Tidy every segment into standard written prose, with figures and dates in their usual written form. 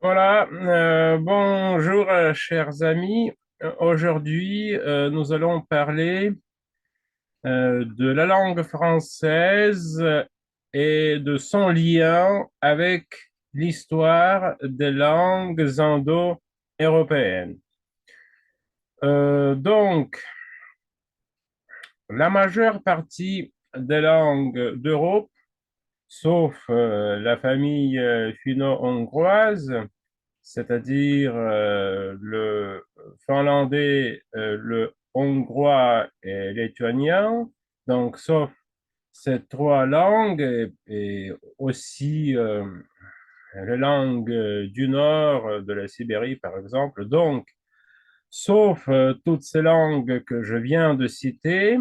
Voilà, bonjour chers amis. Aujourd'hui, nous allons parler de la langue française et de son lien avec l'histoire des langues indo-européennes. Donc, la majeure partie des langues d'Europe, sauf la famille finno-hongroise, c'est-à-dire le finlandais, le hongrois et le lituanien. Donc, sauf ces trois langues et aussi les langues du nord de la Sibérie, par exemple. Donc, sauf toutes ces langues que je viens de citer,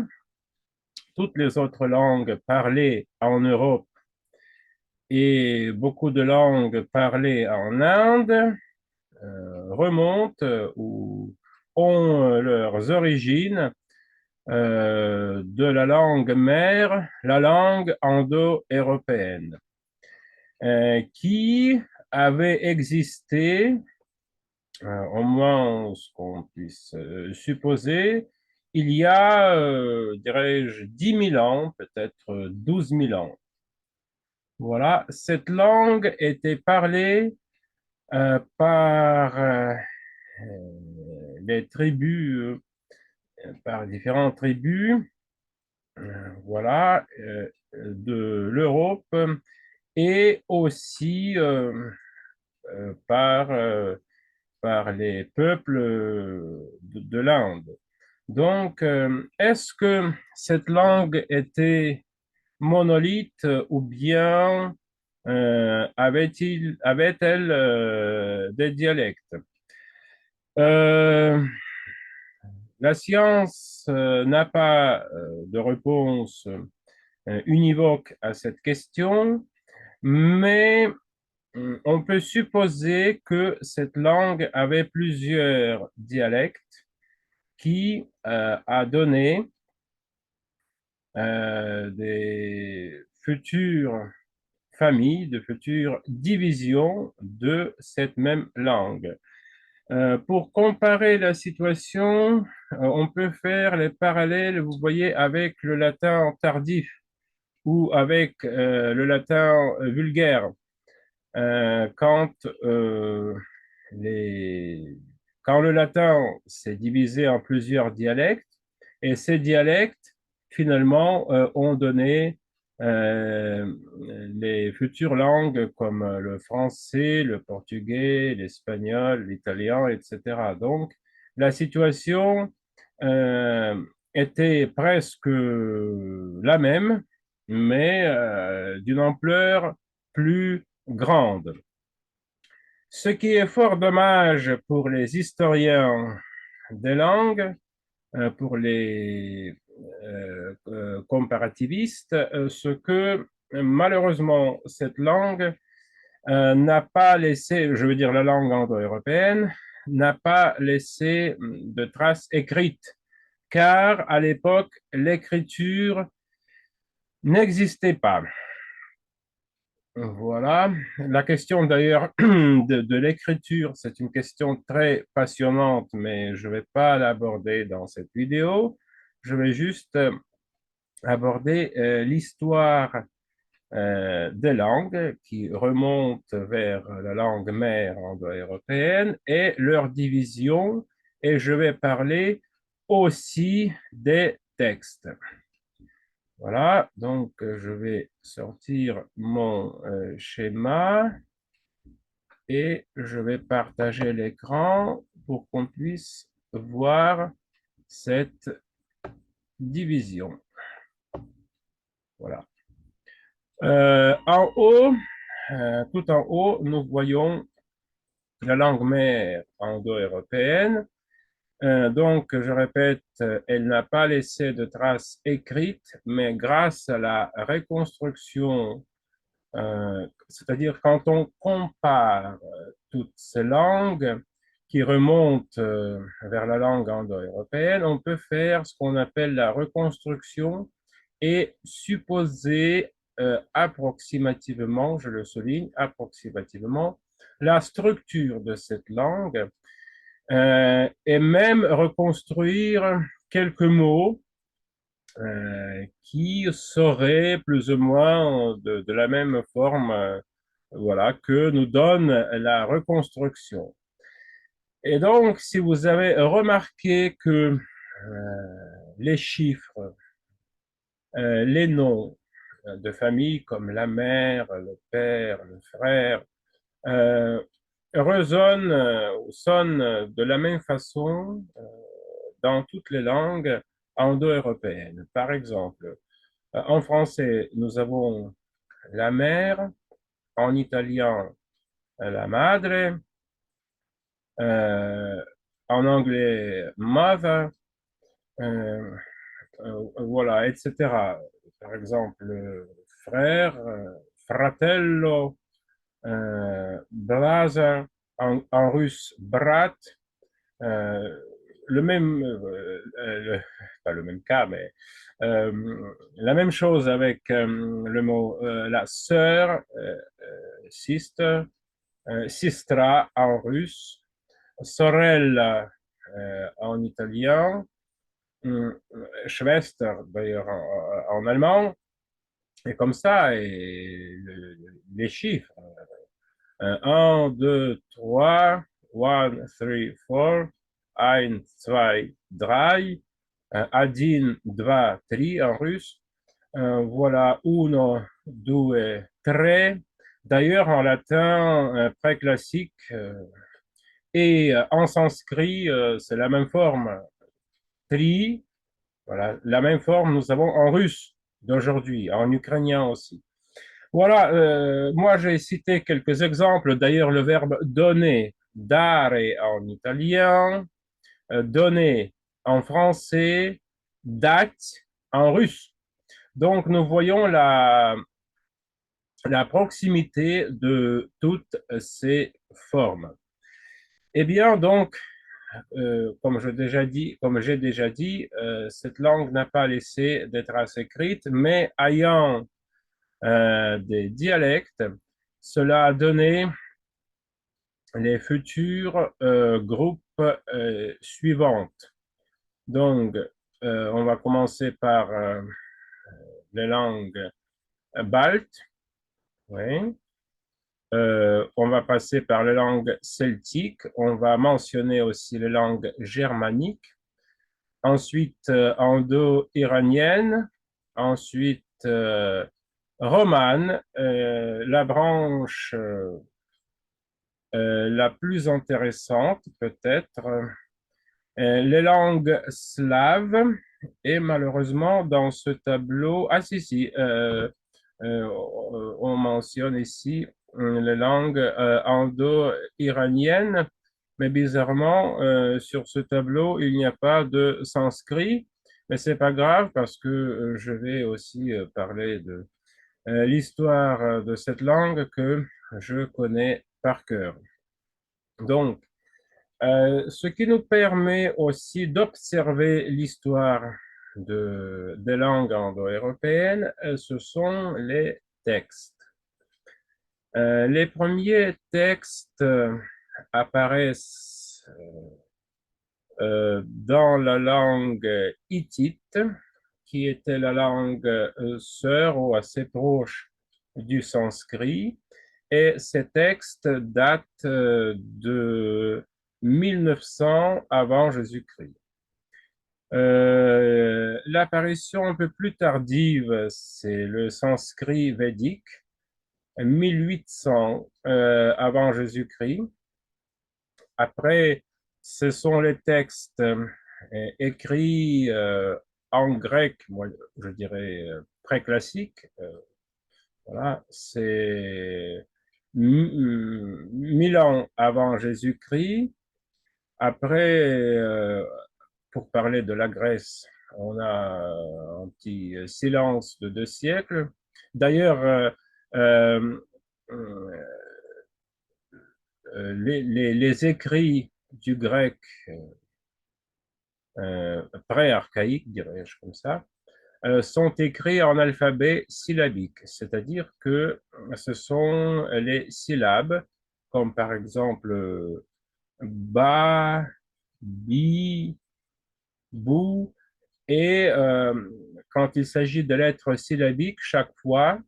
toutes les autres langues parlées en Europe et beaucoup de langues parlées en Inde remontent ou ont leurs origines de la langue mère, la langue indo-européenne, qui avait existé, au moins ce qu'on puisse supposer, il y a, dirais-je, 10 000 ans, peut-être 12 000 ans. Voilà, cette langue était parlée par les tribus, par différentes tribus, voilà, de l'Europe et aussi par, par les peuples de l'Inde. Donc, est-ce que cette langue était monolithe ou bien avait-elle des dialectes? Euh, la science n'a pas de réponse univoque à cette question, mais on peut supposer que cette langue avait plusieurs dialectes qui a donné des futures familles, de futures divisions de cette même langue. Pour comparer la situation, on peut faire les parallèles, vous voyez, avec le latin tardif ou avec le latin vulgaire. Quand, les... quand le latin s'est divisé en plusieurs dialectes, et ces dialectes, finalement, ont donné euh, les futures langues comme le français, le portugais, l'espagnol, l'italien, etc. Donc, la situation euh, était presque la même, mais d'une ampleur plus grande. Ce qui est fort dommage pour les historiens des langues, pour les comparativistes, ce que malheureusement cette langue n'a pas laissé, je veux dire la langue indo-européenne, n'a pas laissé de traces écrites, car à l'époque, l'écriture n'existait pas. Voilà. La question d'ailleurs de l'écriture, c'est une question très passionnante, mais je ne vais pas l'aborder dans cette vidéo. Je vais juste aborder l'histoire des langues qui remonte vers la langue mère indo-européenne et leur division. Et je vais parler aussi des textes. Voilà, donc je vais sortir mon schéma et je vais partager l'écran pour qu'on puisse voir cette division. Voilà. En haut, tout en haut, nous voyons la langue mère indo-européenne. Donc, je répète, elle n'a pas laissé de traces écrites, mais grâce à la reconstruction, c'est-à-dire quand on compare toutes ces langues qui remontent vers la langue indo-européenne, on peut faire ce qu'on appelle la reconstruction et supposer approximativement, je le souligne, approximativement, la structure de cette langue et même reconstruire quelques mots qui seraient plus ou moins de la même forme voilà, que nous donne la reconstruction. Et donc, si vous avez remarqué que les chiffres, les noms de famille comme la mère, le père, le frère, euh, résonnent ou sonnent de la même façon dans toutes les langues indo-européennes. Par exemple, en français, nous avons la mère, en italien, la madre, euh, en anglais, mother, euh, voilà, etc. Par exemple, frère, fratello, brother, en russe, brat, euh, le même, pas le même cas, mais la même chose avec le mot la sœur, sister, sistra en russe, sorella en italien, Schwester d'ailleurs en allemand, et comme ça, et les chiffres. 1, 2, 3, 1, 3, 4, 1, 2, 3, 1, 2, 3 en russe. Voilà, uno, due, tre. D'ailleurs, en latin préclassique et en sanskrit, c'est la même forme. Tri, voilà, la même forme nous avons en russe d'aujourd'hui, en ukrainien aussi. Voilà, moi j'ai cité quelques exemples. D'ailleurs, le verbe donner, dare en italien, donner en français, date en russe. Donc, nous voyons la proximité de toutes ces formes. Eh bien, donc, comme j'ai déjà dit, cette langue n'a pas laissé des traces écrites, mais ayant des dialectes, cela a donné les futurs groupes suivantes. Donc, on va commencer par les langues baltes, oui. On va passer par les langues celtiques, on va mentionner aussi les langues germaniques, ensuite indo-iranienne, ensuite romane, la branche la plus intéressante peut-être, les langues slaves, et malheureusement dans ce tableau, ah si, on mentionne ici les langues indo-iraniennes, mais bizarrement sur ce tableau il n'y a pas de sanskrit, mais c'est pas grave parce que je vais aussi parler de l'histoire de cette langue que je connais par cœur. Donc, ce qui nous permet aussi d'observer l'histoire des langues indo-européennes, ce sont les textes. Les premiers textes apparaissent dans la langue hittite, qui était la langue sœur ou assez proche du sanskrit, et ces textes datent de 1900 avant Jésus-Christ. L'apparition un peu plus tardive, c'est le sanskrit védique, 1800 avant Jésus-Christ. Après, ce sont les textes écrits en grec, moi je dirais préclassique. Voilà, c'est 1000 ans avant Jésus-Christ. Après, pour parler de la Grèce, on a un petit silence de 2 siècles. D'ailleurs, euh, les écrits du grec pré-archaïque, dirais-je comme ça, sont écrits en alphabet syllabique, c'est-à-dire que ce sont les syllabes comme par exemple ba, bi, bou. Et quand il s'agit de lettres syllabiques, chaque fois,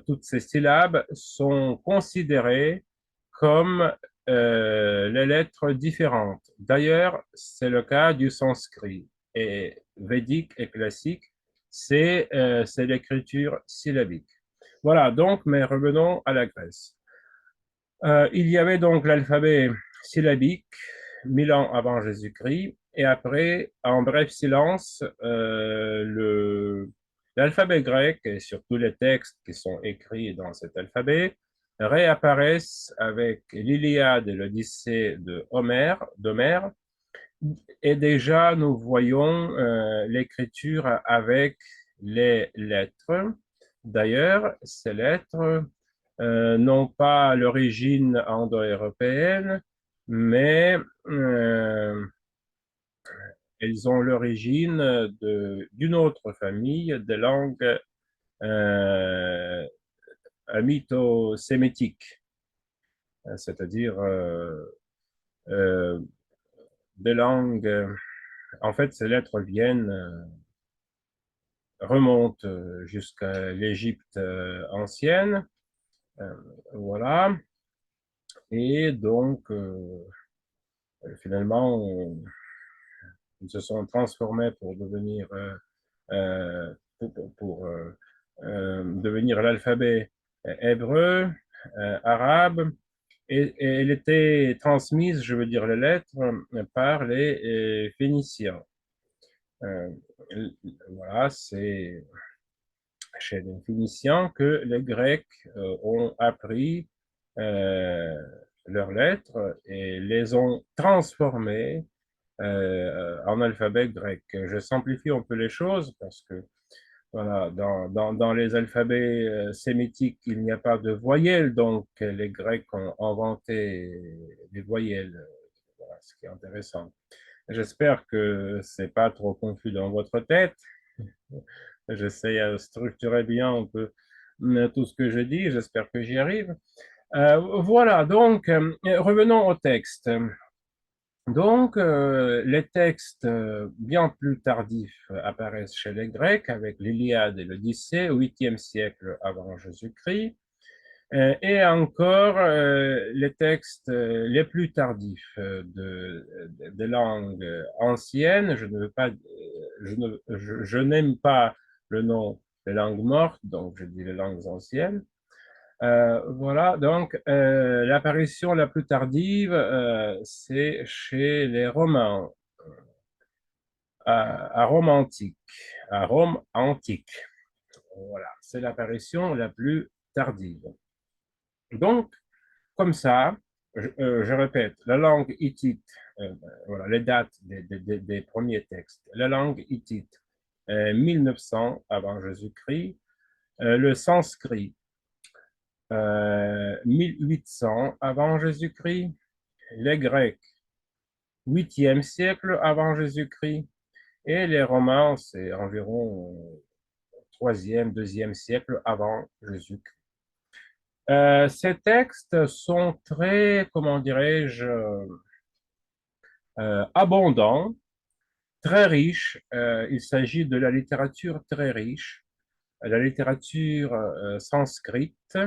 toutes ces syllabes sont considérées comme les lettres différentes. D'ailleurs, c'est le cas du sanskrit. Et védique et classique, c'est l'écriture syllabique. Voilà, donc, mais revenons à la Grèce. Il y avait donc l'alphabet syllabique 1000 ans avant Jésus-Christ, et après, en bref silence, l'alphabet grec et surtout les textes qui sont écrits dans cet alphabet réapparaissent avec l'Iliade et l'Odyssée d'Homère, et déjà nous voyons l'écriture avec les lettres. D'ailleurs, ces lettres n'ont pas l'origine indo-européenne, mais elles ont l'origine d'une autre famille de langues mytho-sémitiques, c'est-à-dire des langues. En fait, ces lettres remontent jusqu'à l'Égypte ancienne, voilà, et donc finalement, ils se sont transformés pour devenir devenir l'alphabet hébreu, arabe, et elle était transmise, je veux dire les lettres, par les Phéniciens. Voilà, c'est chez les Phéniciens que les Grecs ont appris leurs lettres et les ont transformées en alphabet grec. Je simplifie un peu les choses parce que voilà, dans les alphabets sémitiques, il n'y a pas de voyelles, donc les Grecs ont inventé des voyelles, voilà, ce qui est intéressant. J'espère que c'est pas trop confus dans votre tête. J'essaie de structurer bien un peu tout ce que je dis, j'espère que j'y arrive. Voilà, donc revenons au texte. Donc, les textes bien plus tardifs apparaissent chez les Grecs avec l'Iliade et l'Odyssée au 8e siècle avant Jésus-Christ. Et encore, les textes les plus tardifs des langues anciennes, je ne veux pas, je n'aime pas le nom des langues mortes, donc je dis les langues anciennes. Voilà, donc l'apparition la plus tardive, c'est chez les Romains, à Rome antique, à Rome antique. Voilà, c'est l'apparition la plus tardive. Donc, comme ça, je répète, la langue hittite, voilà, les dates des premiers textes. La langue hittite, 1900 avant Jésus-Christ. Le sanskrit, 1800 avant Jésus-Christ. Les Grecs, 8e siècle avant Jésus-Christ. Et les Romains, c'est environ 3e, 2e siècle avant Jésus-Christ. Ces textes sont très, comment dirais-je, abondants, très riches. Il s'agit de la littérature très riche, la littérature sanscrite,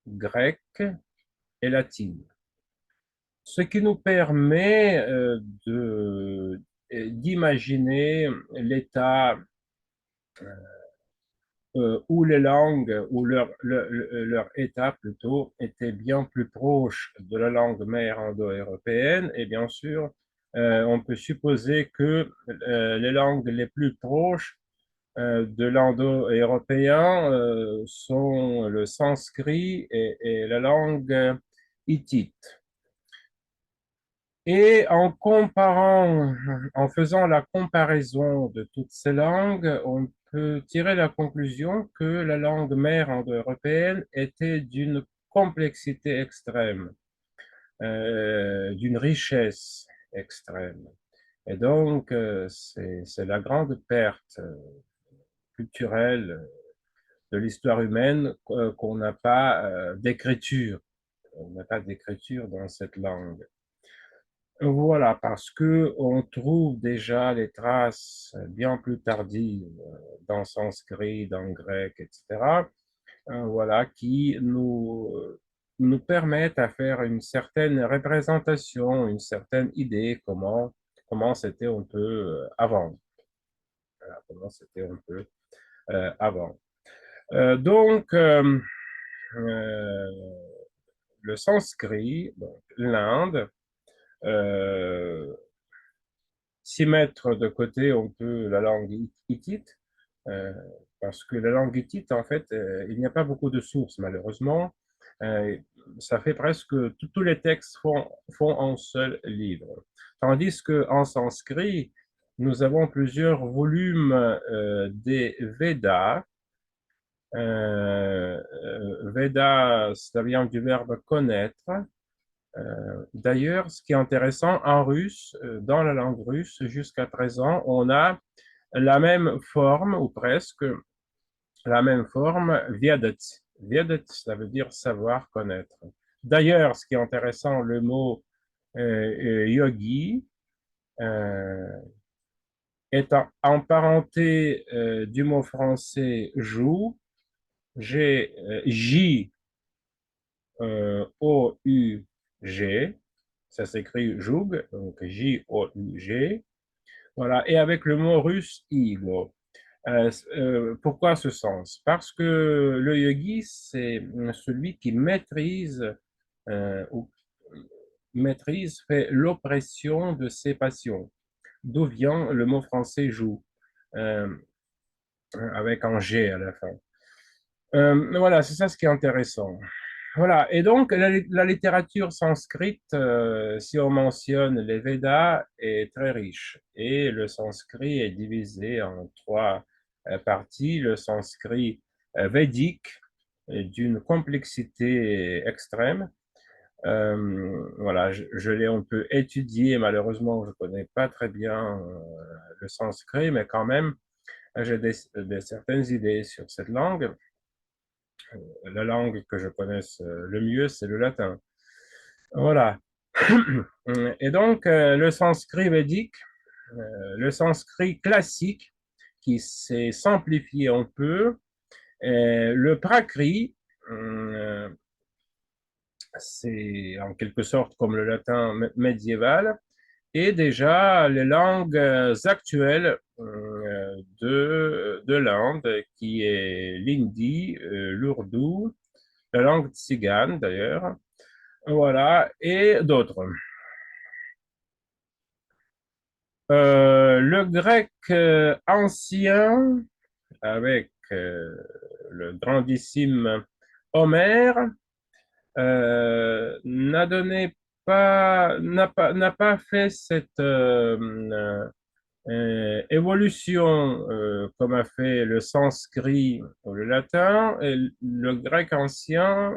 grecque et latine. Ce qui nous permet d'imaginer l'état où les langues, ou leur état plutôt, était bien plus proche de la langue mère indo-européenne. Et bien sûr, on peut supposer que les langues les plus proches de l'indo-européen sont le sanskrit et la langue hittite. Et en faisant la comparaison de toutes ces langues, on peut tirer la conclusion que la langue mère indo-européenne était d'une complexité extrême, d'une richesse extrême. Et donc, c'est la grande perte culturelle de l'histoire humaine qu'on n'a pas d'écriture. On n'a pas d'écriture dans cette langue. Voilà, parce que on trouve déjà les traces bien plus tardives dans le sanskrit, dans le grec, etc. Voilà, qui nous permettent à faire une certaine représentation, une certaine idée comment c'était un peu avant. Voilà, comment c'était un peu avant. Donc, euh, le sanskrit, donc l'Inde, euh, s'y mettre de côté un peu la langue hittite, euh, parce que la langue hittite, en fait, il n'y a pas beaucoup de sources, malheureusement. Euh, Ça fait presque tous les textes font un seul livre. Tandis qu'en sanskrit, nous avons plusieurs volumes des Védas. Veda, ça vient du verbe connaître. D'ailleurs, ce qui est intéressant, en russe, dans la langue russe, jusqu'à présent, on a la même forme, ou presque la même forme, Viedet. Viedet, ça veut dire savoir, connaître. D'ailleurs, ce qui est intéressant, le mot yogi euh, est emparenté du mot français joue, J, O-U-G, ça s'écrit joug, donc J-O-U-G. Voilà, et avec le mot russe ego. Pourquoi ce sens? Parce que le yogi, c'est celui qui ou maîtrise, fait l'oppression de ses passions. D'où vient le mot français joue, euh, avec un G à la fin. Voilà, c'est ça ce qui est intéressant. Voilà, et donc la littérature sanscrite, si on mentionne les Védas, est très riche. Et le sanskrit est divisé en trois parties. Le sanskrit védique est d'une complexité extrême. Voilà, je l'ai un peu étudié, malheureusement, je ne connais pas très bien le sanskrit, mais quand même, j'ai certaines idées sur cette langue. La langue que je connaisse le mieux, c'est le latin. Voilà. Et donc, le sanskrit védique, le sanskrit classique, qui s'est simplifié un peu, le prakrit, euh, c'est en quelque sorte comme le latin médiéval, et déjà les langues actuelles de l'Inde, qui est l'hindi, l'ourdou, la langue tzigane d'ailleurs, voilà, et d'autres. Le grec ancien, avec le grandissime Homère, n'a donné n'a pas fait cette évolution comme a fait le sanskrit ou le latin. Et le grec ancien,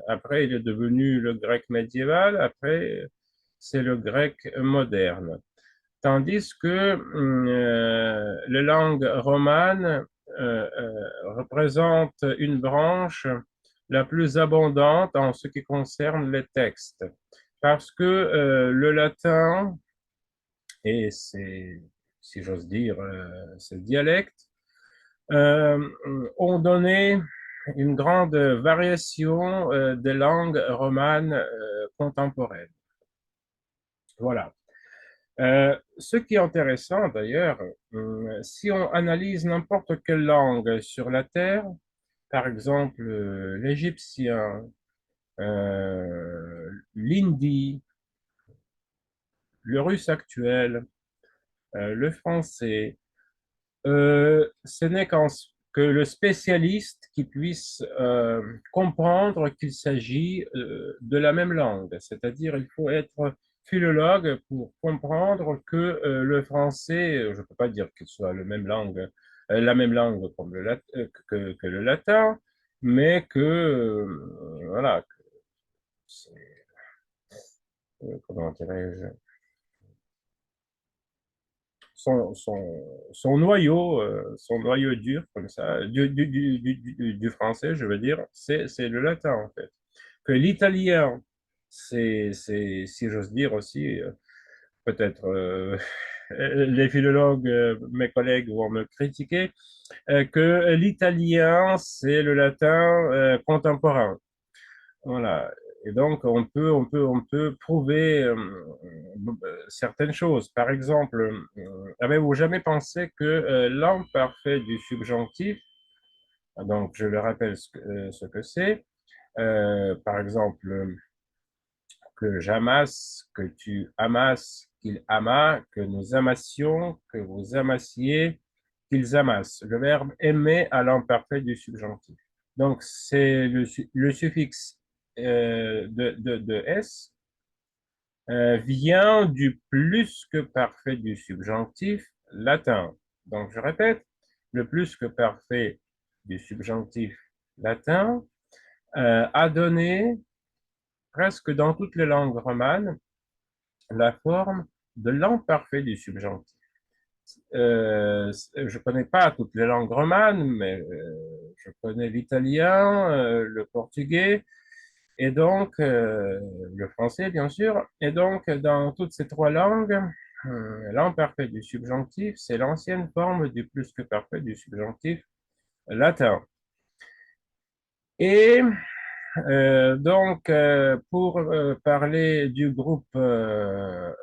après, il est devenu le grec médiéval, après, c'est le grec moderne. Tandis que les langues romanes représentent une branche la plus abondante en ce qui concerne les textes. Parce que le latin et ses, si j'ose dire, ses dialectes euh, ont donné une grande variation des langues romanes contemporaines. Voilà. Ce qui est intéressant d'ailleurs, si on analyse n'importe quelle langue sur la Terre, par exemple l'égyptien, l'hindi, le russe actuel, le français, ce n'est que le spécialiste qui puisse comprendre qu'il s'agit de la même langue. C'est-à-dire, il faut être philologue pour comprendre que le français, je ne peux pas dire qu'il soit la même langue comme que le latin, mais que, voilà, comment dirais-je, son noyau dur, comme ça, du français, je veux dire, c'est le latin, en fait. Que l'italien, si j'ose dire aussi, peut-être les philologues, mes collègues vont me critiquer, que l'italien, c'est le latin contemporain. Voilà. Et donc, on peut prouver certaines choses. Par exemple, avez-vous jamais pensé que l'imparfait du subjonctif, donc je le rappelle ce que c'est, par exemple, que j'amasse, que tu amasses, qu'il ama, que nous amassions, que vous amassiez, qu'ils amassent. Le verbe aimer à l'imparfait du subjonctif. Donc, c'est le suffixe de S vient du plus que parfait du subjonctif latin. Donc, je répète, le plus que parfait du subjonctif latin a donné, presque dans toutes les langues romanes, la forme de l'imparfait du subjonctif. Je ne connais pas toutes les langues romanes, mais je connais l'italien, le portugais, et donc le français, bien sûr. Et donc, dans toutes ces trois langues, l'imparfait du subjonctif, c'est l'ancienne forme du plus que parfait du subjonctif latin. Et donc, pour parler du groupe romain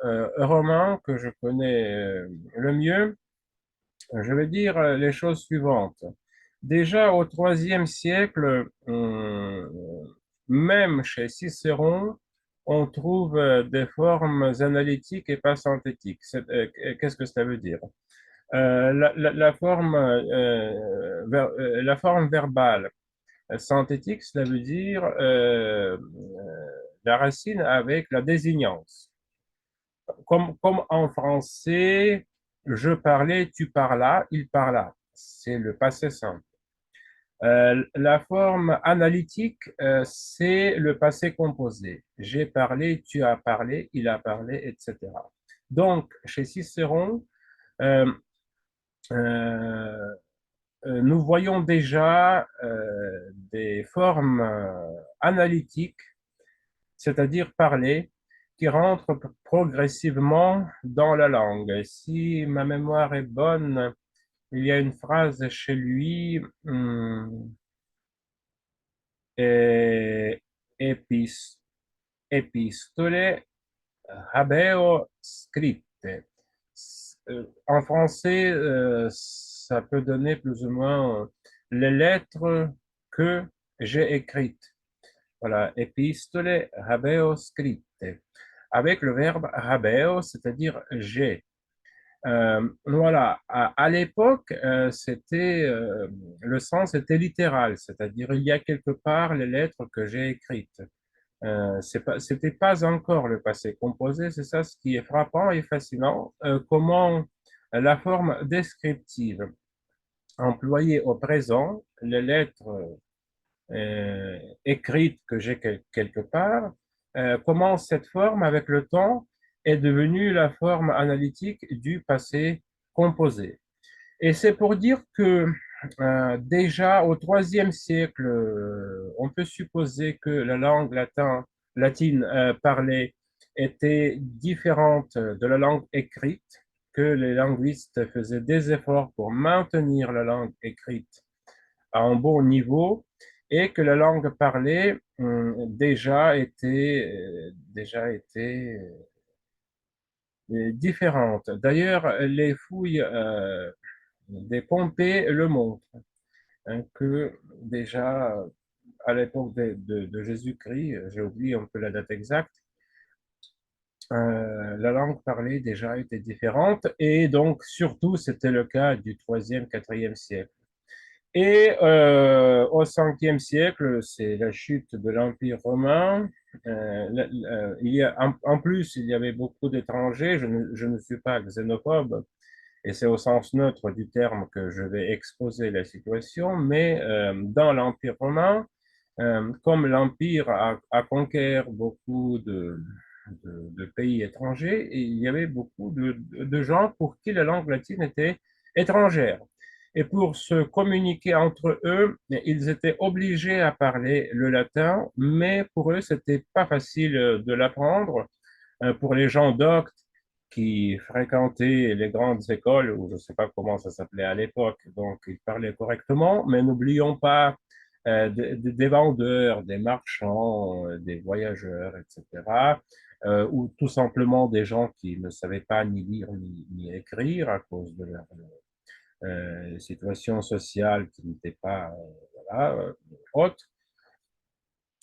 que je connais le mieux, je vais dire les choses suivantes. Déjà au IIIe siècle, même chez Cicéron, on trouve des formes analytiques et pas synthétiques. Qu'est-ce que ça veut dire? La forme verbale synthétique, cela veut dire la racine avec la désignance. Comme en français, je parlais, tu parlas, il parla. C'est le passé simple. La forme analytique, c'est le passé composé. J'ai parlé, tu as parlé, il a parlé, etc. Donc, chez Cicéron, euh, euh, nous voyons déjà des formes analytiques, c'est-à-dire parler, qui rentrent progressivement dans la langue. Si ma mémoire est bonne, il y a une phrase chez lui, epis, epistole habeo scripte. En français, ça peut donner plus ou moins les lettres que j'ai écrites. Voilà, epistole habeo scripte. Avec le verbe habeo, c'est-à-dire j'ai. Voilà, à l'époque, le sens était littéral, c'est-à-dire il y a quelque part les lettres que j'ai écrites. C'était pas encore le passé composé, c'est ça ce qui est frappant et fascinant, comment la forme descriptive employée au présent, les lettres écrites que j'ai quelque part, comment cette forme, avec le temps, est devenue la forme analytique du passé composé. Et c'est pour dire que déjà au IIIe siècle, on peut supposer que la langue latine parlée était différente de la langue écrite, que les linguistes faisaient des efforts pour maintenir la langue écrite à un bon niveau et que la langue parlée déjà était différente. D'ailleurs, les fouilles des Pompées le montrent, hein, que déjà à l'époque de Jésus-Christ, j'ai oublié un peu la date exacte, la langue parlée déjà était différente et donc surtout c'était le cas du 3e, 4e siècle. Et au 5e siècle, c'est la chute de l'Empire romain. En plus, il y avait beaucoup d'étrangers. Je ne suis pas xénophobe, et c'est au sens neutre du terme que je vais exposer la situation, mais dans l'Empire romain, comme l'Empire a conquéri beaucoup de pays étrangers, et il y avait beaucoup de gens pour qui la langue latine était étrangère. Et pour se communiquer entre eux, ils étaient obligés à parler le latin, mais pour eux, c'était pas facile de l'apprendre. Pour les gens doctes qui fréquentaient les grandes écoles, ou je ne sais pas comment ça s'appelait à l'époque, donc ils parlaient correctement, mais n'oublions pas des vendeurs, des marchands, des voyageurs, etc., ou tout simplement des gens qui ne savaient pas ni lire ni écrire à cause de leur situation sociale qui n'était pas voilà, haute.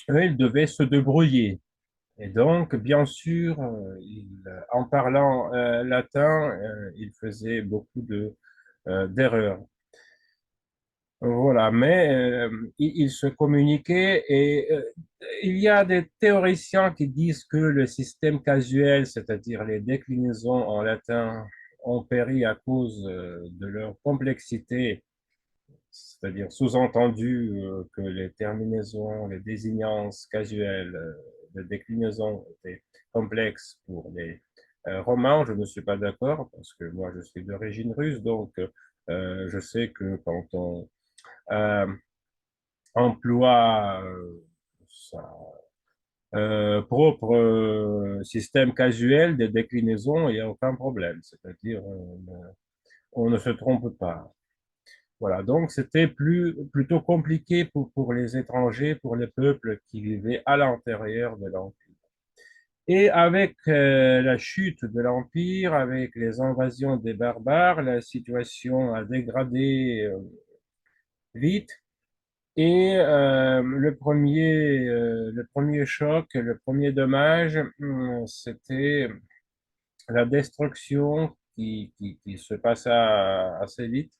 Ils devaient se débrouiller. Et donc, bien sûr, en parlant latin, il faisait beaucoup d'erreurs. Voilà, mais il se communiquait et il y a des théoriciens qui disent que le système casuel, c'est-à-dire les déclinaisons en latin, ont péri à cause de leur complexité, c'est-à-dire sous-entendu que les terminaisons, les désignances casuelles de déclinaison étaient complexes pour les Romains. Je ne suis pas d'accord parce que moi je suis d'origine russe, donc je sais que quand on euh, emploie sa propre système casuel de déclinaison, il n'y a aucun problème, c'est-à-dire on ne se trompe pas. Voilà, donc c'était plutôt compliqué pour les étrangers, pour les peuples qui vivaient à l'intérieur de l'Empire. Et avec la chute de l'Empire, avec les invasions des barbares, la situation a dégradé vite. Et le premier choc, le premier dommage, c'était la destruction qui se passa assez vite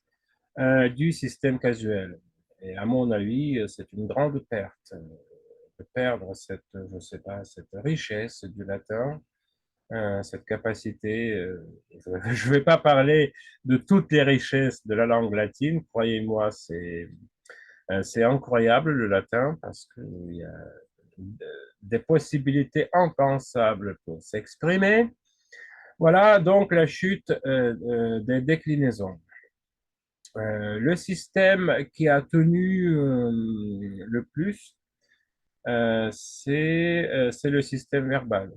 du système casuel. Et à mon avis, c'est une grande perte de perdre cette, je sais pas, cette richesse du latin, cette capacité. Je ne vais pas parler de toutes les richesses de la langue latine. Croyez-moi, c'est incroyable le latin parce qu'il y a des possibilités impensables pour s'exprimer. Voilà donc la chute des déclinaisons. Le système qui a tenu le plus, c'est le système verbal,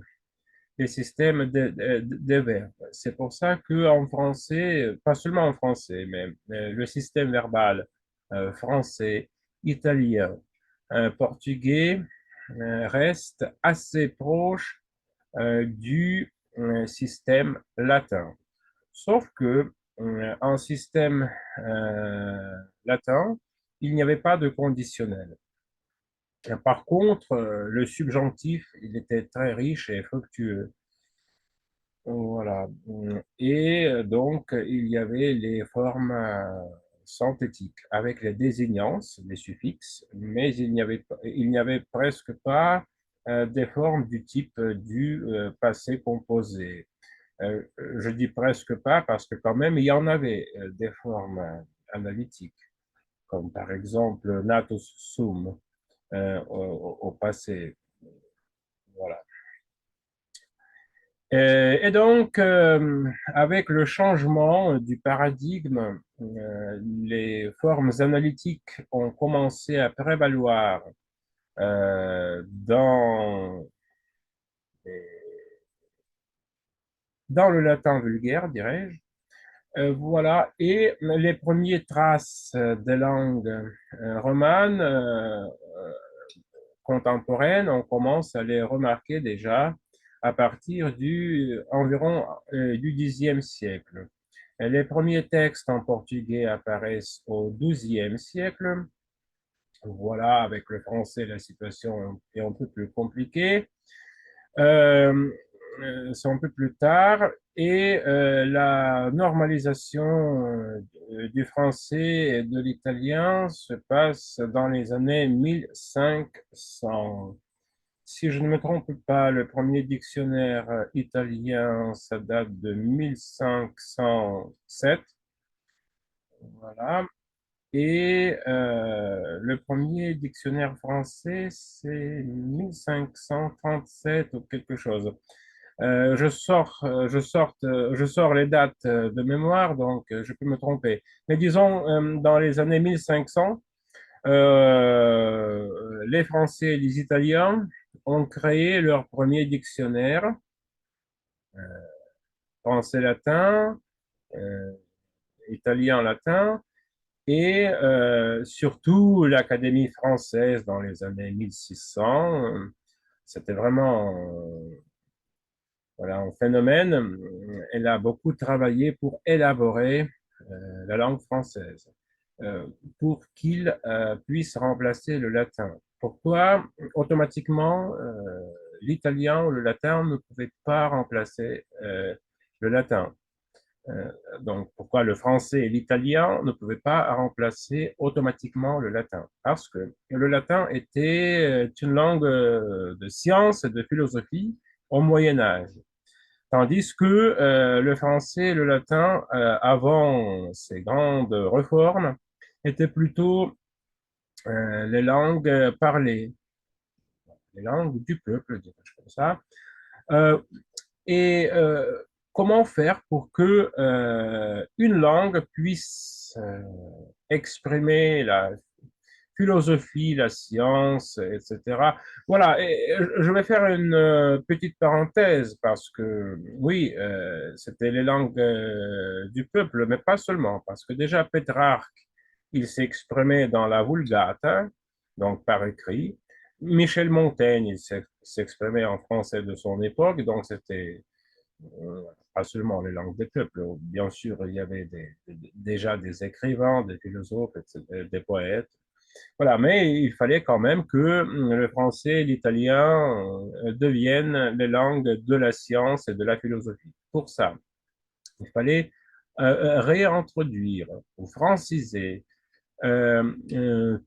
les systèmes de verbes. C'est pour ça qu'en français, pas seulement en français, mais le système verbal français, italien, portugais reste assez proche du système latin. Sauf que en système latin, il n'y avait pas de conditionnel. Par contre, le subjonctif, il était très riche et fructueux. Voilà. Et donc, il y avait les formes synthétiques avec les désignances, les suffixes, mais il n'y avait presque pas des formes du type du passé composé. Je dis presque pas parce que quand même, il y en avait des formes analytiques, comme par exemple natus sum au passé. Voilà. Et donc, avec le changement du paradigme, les formes analytiques ont commencé à prévaloir dans, dans le latin vulgaire, dirais-je. Voilà, et les premières traces de langue romane contemporaine, on commence à les remarquer déjà à partir environ du Xe siècle. Les premiers textes en portugais apparaissent au XIIe siècle. Voilà, avec le français, la situation est un peu plus compliquée. Euh, c'est un peu plus tard. Et la normalisation du français et de l'italien se passe dans les années 1500. Si je ne me trompe pas, le premier dictionnaire italien, ça date de 1507. Voilà. Et le premier dictionnaire français, c'est 1537 ou quelque chose. Je sors les dates de mémoire, donc je peux me tromper. Mais disons, dans les années 1500, les Français et les Italiens ont créé leur premier dictionnaire, français-latin, euh, italien-latin, et surtout l'Académie française dans les années 1600. C'était vraiment voilà, un phénomène. Elle a beaucoup travaillé pour élaborer la langue française, euh, pour qu'il puisse remplacer le latin. Pourquoi automatiquement l'italien ou le latin ne pouvait pas remplacer le latin? Donc, pourquoi le français et l'italien ne pouvaient pas remplacer automatiquement le latin? Parce que le latin était une langue de science et de philosophie au Moyen Âge. Tandis que le français et le latin, avant ces grandes réformes, étaient plutôt les langues parlées, les langues du peuple, dirais-je comme ça. Euh, et comment faire pour que une langue puisse exprimer la philosophie, la science, etc. Voilà, et je vais faire une petite parenthèse parce que oui, c'était les langues du peuple, mais pas seulement, parce que déjà Pétrarque, il s'est exprimé dans la Vulgate, hein, donc par écrit. Michel Montaigne, il s'exprimait en français de son époque, donc c'était pas seulement les langues des peuples. Bien sûr, il y avait déjà des écrivains, des philosophes, etc., des poètes. Voilà, mais il fallait quand même que le français et l'italien deviennent les langues de la science et de la philosophie. Pour ça, il fallait réintroduire ou franciser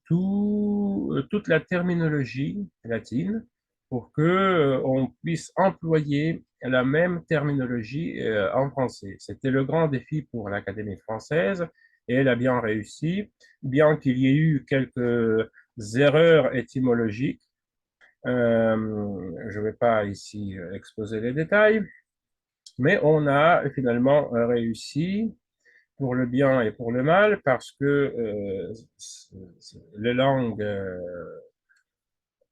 toute la terminologie latine pour que on puisse employer la même terminologie en français. C'était le grand défi pour l'Académie française et elle a bien réussi, bien qu'il y ait eu quelques erreurs étymologiques. Je ne vais pas ici exposer les détails, mais on a finalement réussi pour le bien et pour le mal, parce que les langues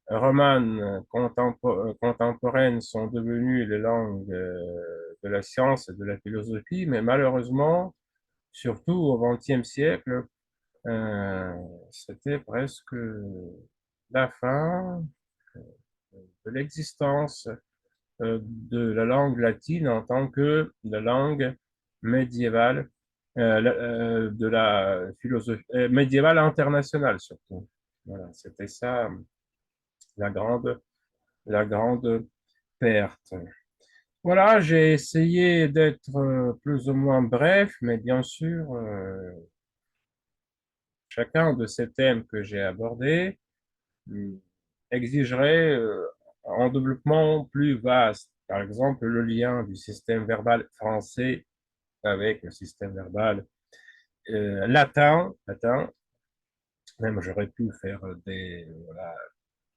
romanes contemporaines sont devenues les langues de la science et de la philosophie, mais malheureusement, surtout au XXe siècle, euh, c'était presque la fin de l'existence de la langue latine en tant que la langue médiévale, de la philosophie médiévale internationale surtout. Voilà, c'était ça la grande perte. Voilà, j'ai essayé d'être plus ou moins bref, mais bien sûr, chacun de ces thèmes que j'ai abordés exigerait un développement plus vaste. Par exemple, le lien du système verbal français avec le système verbal latin. Même j'aurais pu faire voilà,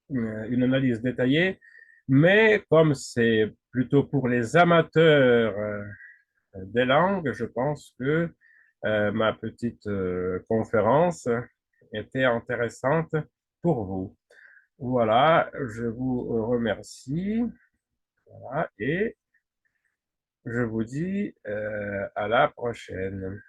une analyse détaillée, mais comme c'est plutôt pour les amateurs des langues, je pense que ma petite conférence était intéressante pour vous. Voilà, je vous remercie, voilà, et je vous dis à la prochaine.